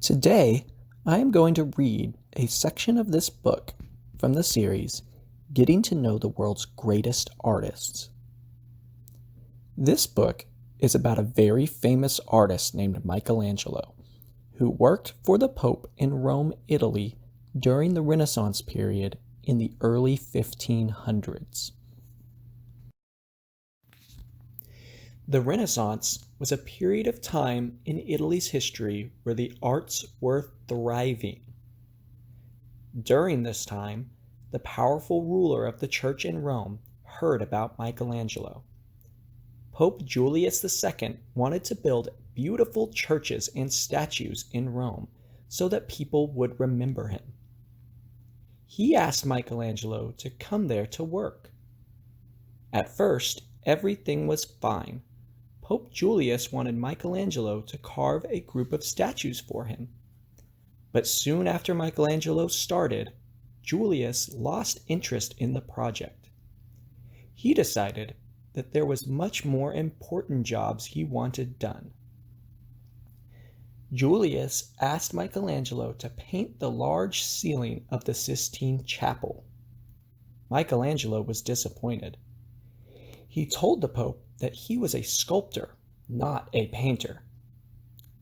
Today, I am going to read a section of this book from the series, Getting to Know the World's Greatest Artists. This book is about a very famous artist named Michelangelo, who worked for the Pope in Rome, Italy during the Renaissance period in the early 1500s. The Renaissance was a period of time in Italy's history where the arts were thriving. During this time, the powerful ruler of the church in Rome heard about Michelangelo. Pope Julius II wanted to build beautiful churches and statues in Rome so that people would remember him. He asked Michelangelo to come there to work. At first, everything was fine. Pope Julius wanted Michelangelo to carve a group of statues for him. But soon after Michelangelo started, Julius lost interest in the project. He decided that there was much more important jobs he wanted done. Julius asked Michelangelo to paint the large ceiling of the Sistine Chapel. Michelangelo was disappointed. He told the Pope that he was a sculptor, not a painter.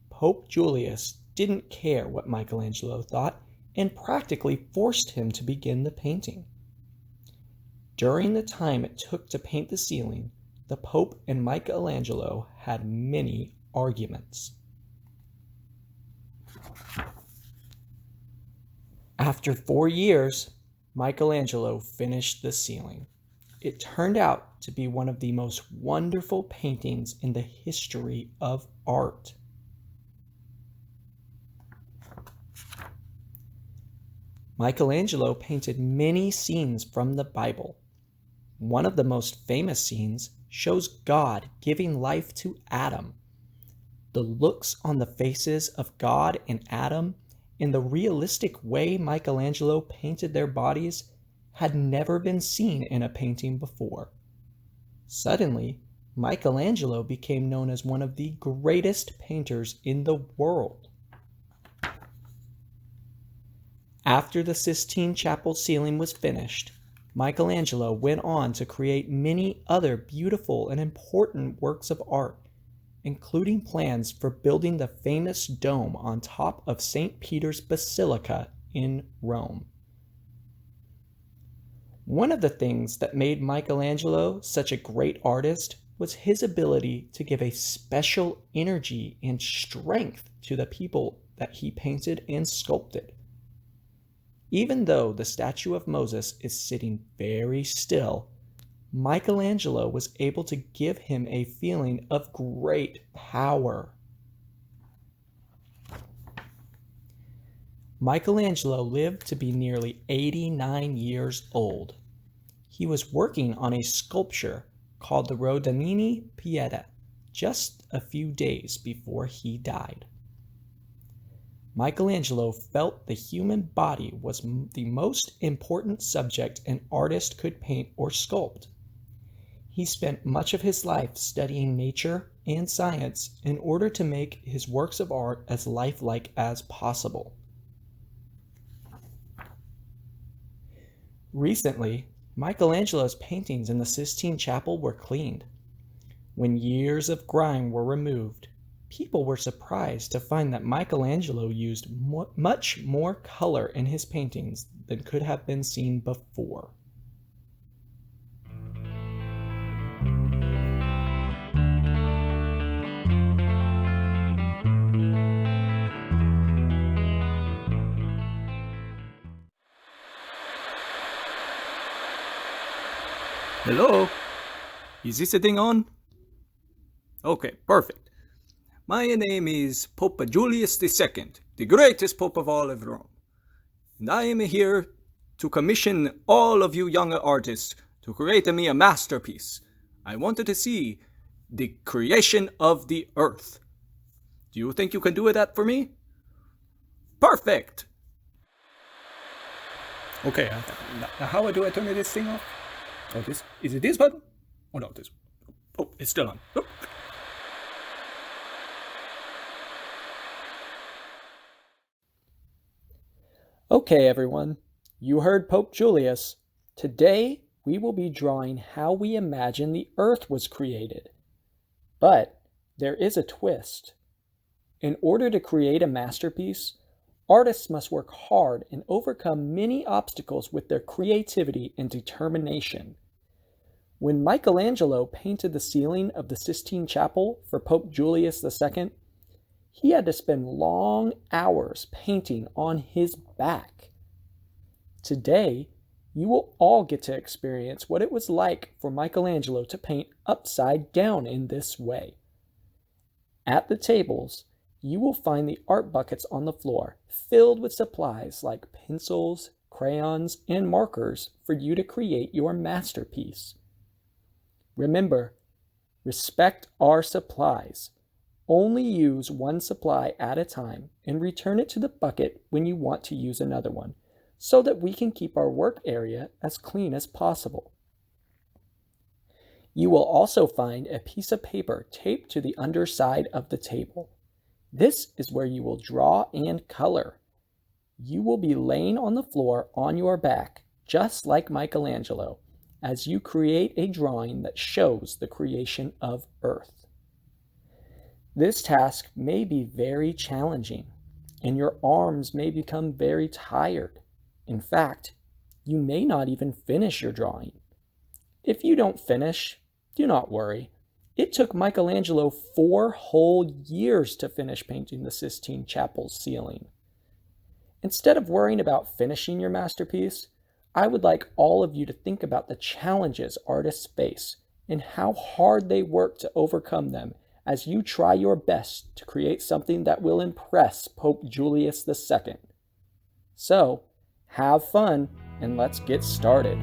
Pope Julius didn't care what Michelangelo thought and practically forced him to begin the painting. During the time it took to paint the ceiling, the Pope and Michelangelo had many arguments. After 4 years, Michelangelo finished the ceiling. It turned out to be one of the most wonderful paintings in the history of art. Michelangelo painted many scenes from the Bible. One of the most famous scenes shows God giving life to Adam. The looks on the faces of God and Adam and the realistic way Michelangelo painted their bodies had never been seen in a painting before. Suddenly, Michelangelo became known as one of the greatest painters in the world. After the Sistine Chapel ceiling was finished, Michelangelo went on to create many other beautiful and important works of art, including plans for building the famous dome on top of St. Peter's Basilica in Rome. One of the things that made Michelangelo such a great artist was his ability to give a special energy and strength to the people that he painted and sculpted. Even though the statue of Moses is sitting very still, Michelangelo was able to give him a feeling of great power. Michelangelo lived to be nearly 89 years old. He was working on a sculpture called the Rodamini Pieta just a few days before he died. Michelangelo felt the human body was the most important subject an artist could paint or sculpt. He spent much of his life studying nature and science in order to make his works of art as lifelike as possible. Recently, Michelangelo's paintings in the Sistine Chapel were cleaned. When years of grime were removed, people were surprised to find that Michelangelo used much more color in his paintings than could have been seen before. Hello? Is this thing on? Okay, perfect. My name is Pope Julius II, the greatest Pope of all of Rome. And I am here to commission all of you young artists to create me a masterpiece. I wanted to see the creation of the earth. Do you think you can do that for me? Perfect! Okay, now how do I turn this thing off? Oh, is it this button? Oh no, this. Oh, it's still on. Oh. Okay, everyone, you heard Pope Julius. Today, we will be drawing how we imagine the Earth was created. But there is a twist. In order to create a masterpiece, artists must work hard and overcome many obstacles with their creativity and determination. When Michelangelo painted the ceiling of the Sistine Chapel for Pope Julius II, he had to spend long hours painting on his back. Today, you will all get to experience what it was like for Michelangelo to paint upside down in this way. At the tables, you will find the art buckets on the floor filled with supplies like pencils, crayons, and markers for you to create your masterpiece. Remember, respect our supplies. Only use one supply at a time and return it to the bucket when you want to use another one, so that we can keep our work area as clean as possible. You will also find a piece of paper taped to the underside of the table. This is where you will draw and color. You will be laying on the floor on your back, just like Michelangelo, as you create a drawing that shows the creation of Earth. This task may be very challenging, and your arms may become very tired. In fact, you may not even finish your drawing. If you don't finish, do not worry. It took Michelangelo 4 whole years to finish painting the Sistine Chapel's ceiling. Instead of worrying about finishing your masterpiece, I would like all of you to think about the challenges artists face and how hard they work to overcome them as you try your best to create something that will impress Pope Julius II. So, have fun and let's get started.